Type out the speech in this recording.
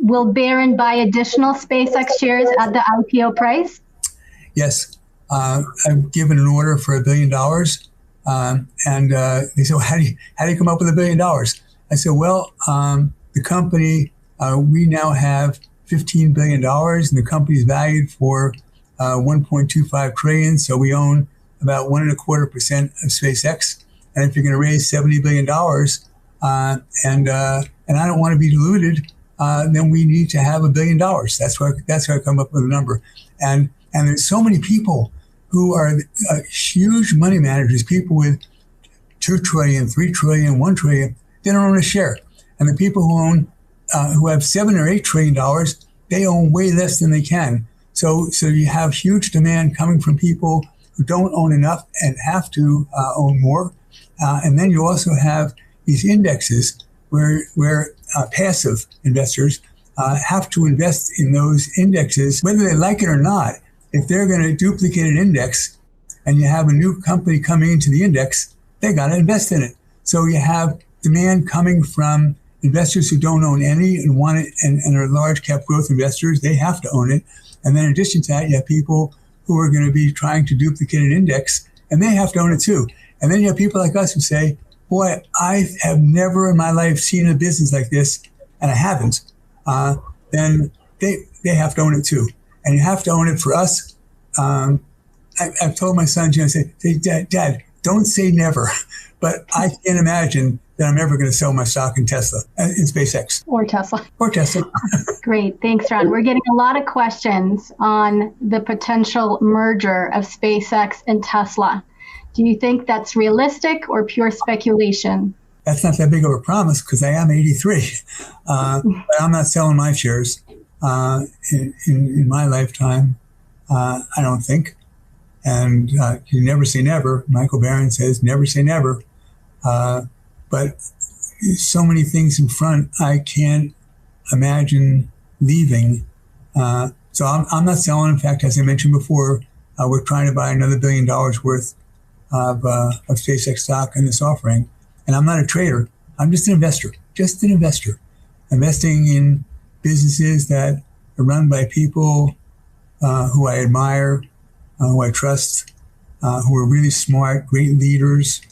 Will Barron buy additional SpaceX shares at the IPO price? Yes. I've given an order for $1 billion. And they said, well, how do you come up with $1 billion? I said, well, the company, we now have $15 billion, and the company is valued for 1.25 trillion. So we own about 1.25% of SpaceX. And if you're going to raise $70 billion, and I don't want to be diluted, then we need to have $1 billion. That's why I come up with a number. And there's so many people who are huge money managers, people with 2 trillion, 3 trillion, 1 trillion, they don't own a share. And the people who have $7 or $8 trillion, they own way less than they can. So you have huge demand coming from people who don't own enough and have to own more. And then you also have these indexes where passive investors have to invest in those indexes, whether they like it or not. If they're going to duplicate an index and you have a new company coming into the index, they got to invest in it. So you have demand coming from investors who don't own any and want it, and are large cap growth investors. They have to own it. And then in addition to that, you have people who are going to be trying to duplicate an index, and they have to own it too. And then you have people like us who say, boy, I have never in my life seen a business like this, and I haven't. Then they have to own it too. And you have to own it for us. I've told my son, I say, Dad, don't say never, but I can't imagine that I'm ever going to sell my stock in Tesla, in SpaceX. Or Tesla. Or Tesla. Great. Thanks, Ron. We're getting a lot of questions on the potential merger of SpaceX and Tesla. Do you think that's realistic or pure speculation? That's not that big of a promise because I am 83. But I'm not selling my shares in my lifetime, I don't think. And you never say never. Michael Barron says never say never. But so many things in front, I can't imagine leaving. So I'm not selling. In fact, as I mentioned before, we're trying to buy another $1 billion worth of SpaceX stock in this offering. And I'm not a trader. I'm just an investor, investing in businesses that are run by people who I admire, who I trust, who are really smart, great leaders.